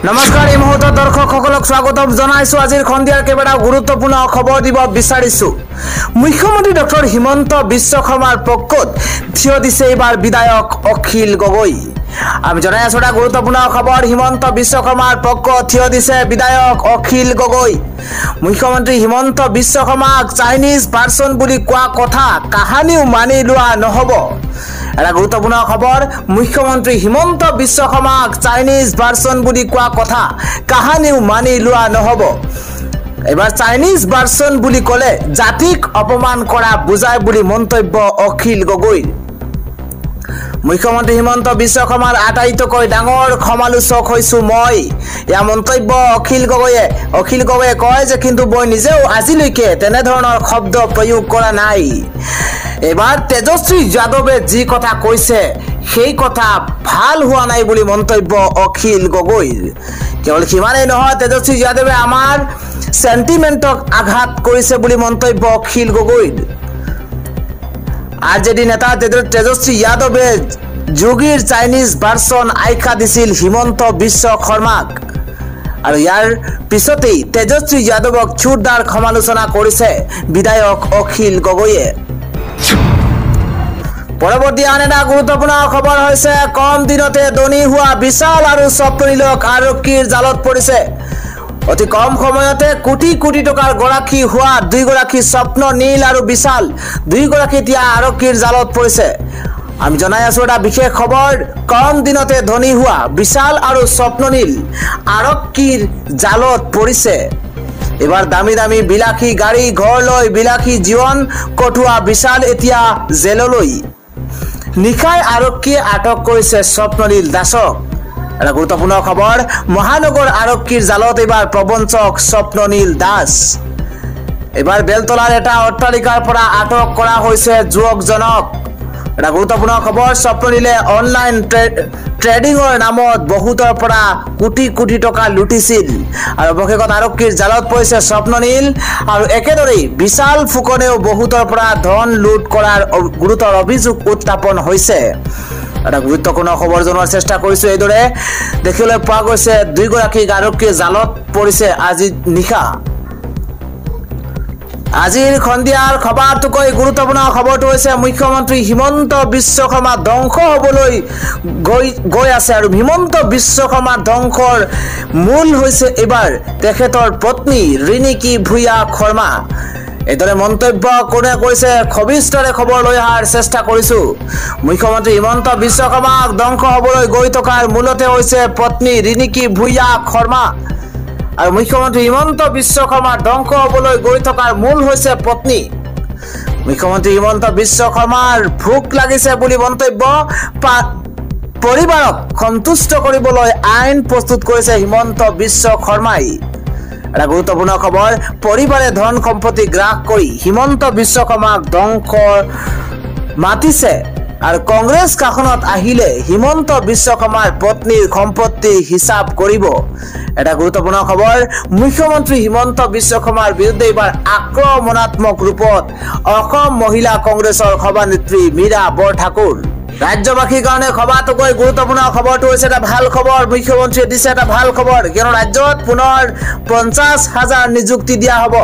নমস্কাৰ এই মুহূৰ্তত দৰ্শকসকলক স্বাগতম জনাইছো আজিৰ খন্দিয়াৰ কেইবাটাও গুৰুত্বপূৰ্ণ খবৰ দিব বিচাৰিছো মুখ্যমন্ত্ৰী ডক্টৰ হিমন্ত বিশ্ব শৰ্মাৰ পক্ষত থিয় দিছে এইবাৰ বিধায়ক অখিল গগৈ আমি জনাই আছো এটা গুৰুত্বপূৰ্ণ খবৰ হিমন্ত বিশ্ব শৰ্মাৰ পক্ষত থিয় দিছে বিধায়ক অখিল গগৈ মুখ্যমন্ত্ৰী হিমন্ত বিশ্ব শৰ্মাক চাইনিজ পাৰ্সন বুলি কোৱা কথা কাহানিও মানি লোৱা নহব এটা গুৰুত্বপূৰ্ণ খবৰ মুখ্যমন্ত্ৰী হিমন্ত বিশ্ব শৰ্মাক চাইনিজ ভাৰ্সন বুলি কোৱা কথা কাহানিও মানি লোৱা নহব এবাৰ চাইনিজ ভাৰ্সন বুলি কলে জাতিক অপমান কৰা বুজায় বুলি মন্তব্য অখিল গগৈ মুখ্যমন্ত্ৰী হিমন্ত বিশ্ব শৰ্মাৰ আটাইতকৈ ডাঙৰ সমালোচক হৈছো মই ইয়া মন্তব্য অখিল গগৈয়ে কয় যে কিন্তু মই নিজেও আজিলৈকে তেনে ধৰণৰ শব্দ প্ৰয়োগ কৰা নাই এবাৰ তেজস্বী যাদৱে যি কথা কৈছে সেই কথা ভাল হোৱা নাই বুলি মন্তব্য অখিল গগৈৰ কেৱল সিমানেই নহয় তেজস্বী যাদৱে আমাৰ সেন্টিমেন্টক আঘাত কৰিছে বুলি মন্তব্য অখিল গগৈৰ আৰজেডি নেতা তেজস্বী যাদৱে যোগীৰ চাইনিজ ভাৰ্সন আখ্যা দিছিল হিমন্ত বিশ্ব শৰ্মাক আৰু ইয়াৰ পিছতেই তেজস্বী যাদৱক জোৰদাৰ সমালোচনা কৰিছে বিধায়ক অখিল গগৈয়ে পৰৱৰ্তী আন এটা গুৰুত্বপূৰ্ণ খবৰ হৈছে কম দিনতে ধনী হোৱা বিশাল আৰু স্বপ্ননীলক আৰক্ষীৰ জালত পৰিছে অতি কম সময়তে কোটি কোটি টকাৰ গৰাকী হোৱা দুইগৰাকী স্বপ্ননীল আৰু বিশাল দুইগৰাকী এতিয়া আৰক্ষীৰ জালত পৰিছে আমি জনাই আছো এটা বিশেষ খবৰ কম দিনতে ধনী হোৱা বিশাল আৰু স্বপ্ননীল আৰক্ষীৰ জালত পৰিছে এবাৰ দামী দামী বিলাসী গাড়ী ঘৰ লৈ বিলাসী জীৱন কটোৱা বিশাল এতিয়া জেললৈ নিখাই আৰক্ষীয়ে আটক কৰিছে স্বপ্ননীল দাসক এটা গুৰুত্বপূৰ্ণ খবৰ মহানগৰ আৰক্ষীৰ জালত এবাৰ প্ৰবঞ্চক স্বপ্ননীল দাস এবাৰ বেলতলাৰ এটা অট্টালিকাৰ পৰা আটক কৰা হৈছে যুৱকজনক এটা গুৰুত্বপূৰ্ণ খবৰ স্বপ্ননীলে অনলাইন ট্ৰেডিংৰ নামত বহুতৰ পৰা কোটি কোটি টকা লুটিছিল আৰু অৱশেষত আৰক্ষীৰ জালত পৰিছে স্বপ্ননীল আৰু একেদৰেই বিশাল ফুকনেও বহুতৰ পৰা ধন লুট কৰাৰ গুৰুতৰ অভিযোগ উত্থাপন হৈছে এটা গুৰুত্বপূৰ্ণ খবৰ জনোৱাৰ চেষ্টা কৰিছো এইদৰে দেখিবলৈ পোৱা গৈছে দুইগৰাকী আৰক্ষীৰ জালত পৰিছে আজি নিশা আজিৰ খন্দিয়াৰ খবৰটোকৈ গুৰুত্বপূৰ্ণ খবৰটো হৈছে মুখ্যমন্ত্ৰী হিমন্ত বিশ্ব শৰ্মা ধ্বংস হ'বলৈ গৈ আছে আৰু হিমন্ত বিশ্ব শৰ্মা ধ্বংসৰ মূল হৈছে এবাৰ তেখেতৰ পত্নী ৰিণিকী ভূঞা শৰ্মা এদৰে মন্তব্য কোনে কৈছে খবিষ্টৰে খবৰ লৈ অহাৰ চেষ্টা কৰিছো মুখ্যমন্ত্ৰী হিমন্ত বিশ্ব শৰ্মাক ধ্বংস হ'বলৈ গৈ থকাৰ মূলতে হৈছে পত্নী ৰিণিকী ভূঞা শৰ্মা আৰু মুখ্যমন্ত্ৰী হিমন্ত বিশ্ব শৰ্মাৰ ধ্বংস হ'বলৈ গৈ থকাৰ মূল হৈছে পত্নী মুখ্যমন্ত্ৰী হিমন্ত বিশ্ব শৰ্মাৰ ভোক লাগিছে বুলি মন্তব্য পৰিবাৰক সন্তুষ্ট কৰিবলৈ আইন প্ৰস্তুত কৰিছে হিমন্ত বিশ্ব শৰ্মাই এটা গুৰুত্বপূৰ্ণ খবৰ পৰিবাৰে ধন সম্পত্তি গ্ৰাস কৰি হিমন্ত বিশ্ব শৰ্মাক ধ্বংস মাতিছে আৰু কংগ্ৰেছ শাসনত আহিলে হিমন্ত বিশ্ব শৰ্মাৰ পত্নীৰ সম্পত্তি হিচাপ কৰিব এটা গুৰুত্বপূৰ্ণ খবৰ মুখ্যমন্ত্ৰী হিমন্ত বিশ্ব শৰ্মাৰ বিৰুদ্ধে এবাৰ আক্ৰমণাত্মক ৰূপত অসম মহিলা কংগ্ৰেছৰ সভানেত্ৰী মীৰা বৰঠাকুৰ ৰাজ্যবাসীৰ কাৰণে সভাটোকৈ গুৰুত্বপূৰ্ণ খবৰটো হৈছে এটা ভাল খবৰ মুখ্যমন্ত্ৰীয়ে দিছে এটা ভাল খবৰ কিয়নো ৰাজ্যত পুনৰ 50,000 নিযুক্তি দিয়া হ'ব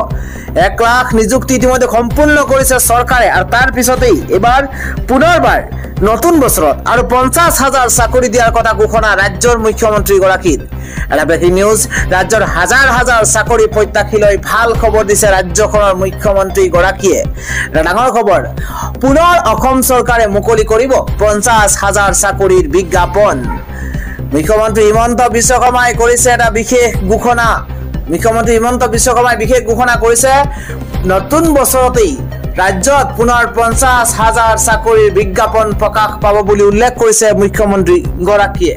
1 লাখ নিযুক্তি ইতিমধ্যে সম্পূৰ্ণ কৰিছে চৰকাৰে আৰু তাৰ পিছতেই এবাৰ পুনৰবাৰ নতুন বছৰত আৰু 50,000 চাকৰি দিয়াৰ কথা ঘোষণা ৰাজ্যৰ মুখ্যমন্ত্ৰী গৰাকীৰ এটা ব্ৰেকিং নিউজ ৰাজ্যৰ হাজাৰ হাজাৰ চাকৰি প্ৰত্যাশী লৈ ভাল খবৰ দিছে ৰাজ্যখনৰ মুখ্যমন্ত্ৰী গৰাকীয়ে এটা ডাঙৰ খবৰ পুনৰ অসম চৰকাৰে মুকলি কৰিব 50,000 চাকৰিৰ বিজ্ঞাপন মুখ্যমন্ত্ৰী হিমন্ত বিশ্ব শৰ্মাই কৰিছে এটা বিশেষ ঘোষণা মুখ্যমন্ত্ৰী হিমন্ত বিশ্ব শৰ্মাই বিশেষ ঘোষণা কৰিছে নতুন বছৰতেই ৰাজ্যত পুনৰ 50,000 চাকৰিৰ বিজ্ঞাপন প্ৰকাশ পাব বুলি উল্লেখ কৰিছে মুখ্যমন্ত্ৰী গৰাকীয়ে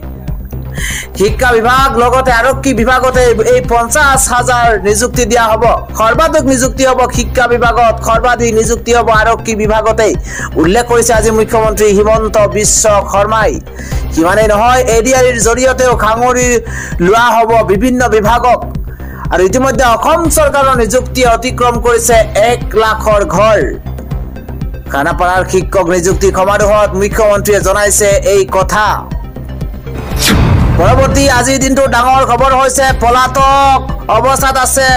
শিক্ষা বিভাগ লগতে আৰক্ষী বিভাগতে এই 50,000 নিযুক্তি দিয়া হ'ব সৰ্বাধিক নিযুক্তি হ'ব শিক্ষা বিভাগত সৰ্বাধিক নিযুক্তি হ'ব আৰক্ষী বিভাগতে উল্লেখ কৰিছে আজি মুখ্যমন্ত্ৰী হিমন্ত বিশ্ব শৰ্মাই কিমানেই নহয় এডিআৰিৰ জৰিয়তেও খাঙৰি লোৱা হ'ব বিভিন্ন বিভাগক আৰু ইতিমধ্যে অসম চৰকাৰৰ নিযুক্তি অতিক্ৰম কৰিছে 1 লাখৰ ঘৰ খানাপাৰাৰ শিক্ষক নিযুক্তি সমাৰোহত মুখ্যমন্ত্ৰীয়ে জনাইছে এই কথা পৰৱৰ্তী আজিৰ দিনটো ডাঙৰ খবৰ হৈছে পলাতক অৱস্থাত আছে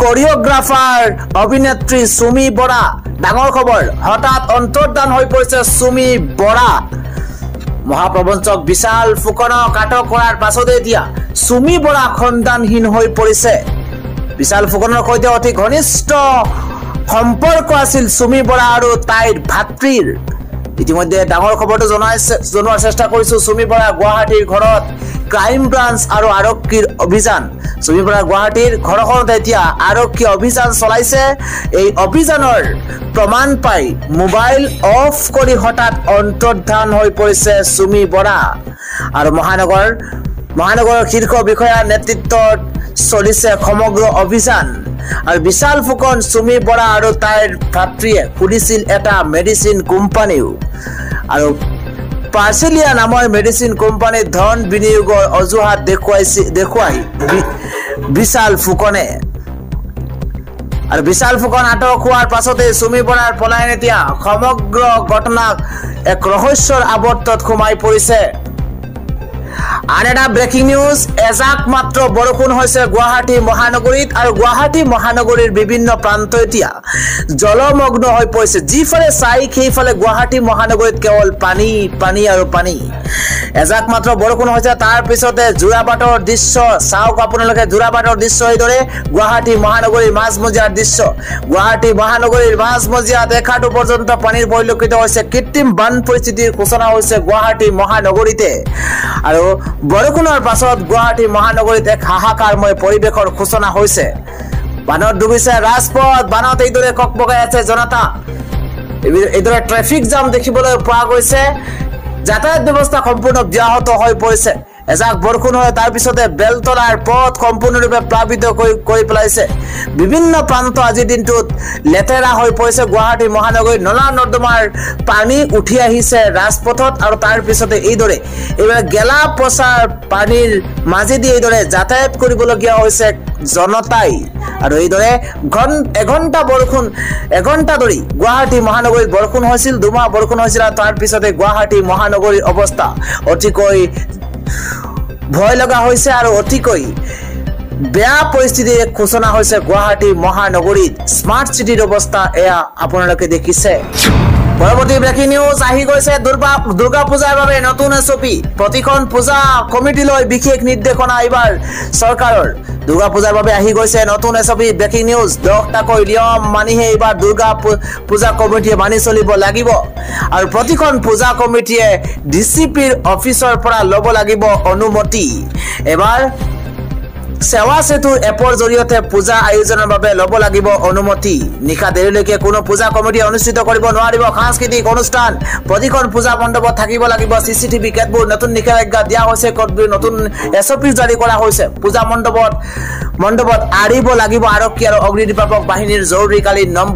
কোৰিওগ্ৰাফাৰ অভিনেত্ৰী সুমি বৰা। ডাঙৰ খবৰ, হঠাৎ অন্তৰ্ধান হৈ পৰিছে সুমি বৰা। মহাপ্ৰবঞ্চক বিশাল ফুকনক আটক কৰাৰ পাছতে এতিয়া সুমি বৰা সন্ধানহীন হৈ পৰিছে। বিশাল ফুকনৰ সৈতে অতি ঘনিষ্ঠ সম্পৰ্ক আছিল সুমি বৰা আৰু তাইৰ ভাতৃৰ। ইতিমধ্যে ডাঙৰ খবৰটো জনোৱাৰ চেষ্টা কৰিছো। সুমি বৰা গুৱাহাটীৰ ঘৰত ক্ৰাইম ব্ৰাঞ্চ আৰু আৰক্ষীৰ অভিযান। সুমি বৰা গুৱাহাটীৰ ঘৰখনত এতিয়া আৰক্ষী অভিযান চলাইছে। এই অভিযানৰ প্ৰমাণ পাই মোবাইল অফ কৰি হঠাৎ অন্তৰ্ধান হৈ পৰিছে সুমি বৰা। আৰু মহানগৰৰ শীৰ্ষ বিষয়াৰ নেতৃত্বত চলিছে সমগ্ৰ অভিযান। আৰু বিশাল ফুকন, সুমি বৰা আৰু তাইৰ ভাতৃয়ে খুলিছিল এটা মেডিচিন কোম্পানীও। আৰু পাৰ্চেলিয়া নামৰ মেডিচিন কোম্পানীত ধন বিনিয়োগৰ অজুহাত দেখুৱাই বিশাল ফুকনে। আৰু বিশাল ফুকন আটক হোৱাৰ পাছতে সুমি বৰাৰ পলায়ন এতিয়া সমগ্ৰ ঘটনাক এক ৰহস্যৰ আৱৰ্তত সোমাই পৰিছে। আন এটা ব্ৰেকিং নিউজ, এজাক মাত্ৰ বৰষুণ হৈছে গুৱাহাটী মহানগৰীত আৰু গুৱাহাটী মহানগৰীৰ বিভিন্ন প্ৰান্ত এতিয়া জলমগ্ন হৈ পৰিছে। যিফালে চাই সেইফালে গুৱাহাটী মহানগৰীত কেৱল পানী পানী আৰু পানী। এজাক মাত্ৰ বৰষুণ হৈছে, তাৰ পিছতে যোৰাবাটৰ দৃশ্য চাওক আপোনালোকে। যোৰাবাটৰ দৃশ্য এইদৰে, গুৱাহাটী মহানগৰীৰ মাজমজিয়াৰ দৃশ্য। গুৱাহাটী মহানগৰীৰ মাজমজিয়াত এখাটো পৰ্যন্ত পানীৰ পৰিলক্ষিত হৈছে। কৃত্ৰিম বান পৰিস্থিতিৰ সূচনা হৈছে গুৱাহাটী মহানগৰীতে। আৰু বৰষুণৰ পাছত গুৱাহাটী মহানগৰীত এক হাহাকাৰময় পৰিৱেশৰ সূচনা হৈছে। বানত ডুবিছে ৰাজপথ, বানত এইদৰে ককবকাই আছে জনতা। এইদৰে ট্ৰেফিক জাম দেখিবলৈ পোৱা গৈছে। যাতায়াত ব্যৱস্থা সম্পূৰ্ণ ব্যাহত হৈ পৰিছে। এজাক বৰষুণ হয়, তাৰ পিছতে বেলতলাৰ পথ সম্পূৰ্ণৰূপে প্লাবিত কৰি পেলাইছে। বিভিন্ন প্ৰান্ত আজিৰ দিনটোত লেতেৰা হৈ পৰিছে। গুৱাহাটী মহানগৰীত নলা নৰ্দমাৰ পানী উঠি আহিছে ৰাজপথত। আৰু তাৰ পিছতে এইদৰে এইবাৰ গেলা পচাৰ পানীৰ মাজেদি এইদৰে যাতায়াত কৰিবলগীয়া হৈছে জনতাই। আৰু এইদৰে এঘণ্টা ধৰি গুৱাহাটী মহানগৰীত বৰষুণ হৈছিল, দুমাহ বৰষুণ হৈছিল। আৰু তাৰ পিছতে গুৱাহাটী মহানগৰীৰ অৱস্থা অতিকৈ ভয় লগা হৈছে আৰু অতিকৈ বেয়া পৰিস্থিতিৰ সূচনা হৈছে গুৱাহাটী মহানগৰীত। স্মাৰ্ট চিটিৰ অৱস্থা এয়া আপোনালোকে দেখিছে। পৰৱৰ্তী ব্ৰেকিং নিউজ আহি গৈছে। দুৰ্গা পূজাৰ বাবে নতুন এছঅপি। প্ৰতিখন পূজা কমিটিলৈ বিশেষ নিৰ্দেশনা এইবাৰ চৰকাৰৰ। দুৰ্গা পূজাৰ বাবে আহি গৈছে নতুন এছঅপি। ব্ৰেকিং নিউজ, 10টাকৈ নিয়ম মানিহে এইবাৰ দুৰ্গা পূজা কমিটিয়ে মানি চলিব লাগিব। আৰু প্ৰতিখন পূজা কমিটিয়ে ডিচিপিৰ অফিচৰ পৰা ল'ব লাগিব অনুমতি। এবাৰ সেৱা সেতুৰ এপৰ জৰিয়তে পূজা আয়োজনৰ বাবে ল'ব লাগিব অনুমতি। নিশা দেৰিলৈকে কোনো পূজা কমিটি অনুষ্ঠিত কৰিব নোৱাৰিব সাংস্কৃতিক অনুষ্ঠান। প্ৰতিখন পূজা মণ্ডপত থাকিব লাগিব চিচিটিভি। কেতবোৰ নতুন নিষেধাজ্ঞা দিয়া হৈছে, নতুন এছঅপি জাৰি কৰা হৈছে। পূজা মণ্ডপত আঁৰিব লাগিব আৰক্ষী আৰু অগ্নিনিৰ্বাপক বাহিনীৰ জৰুৰীকালীন নম্বৰ।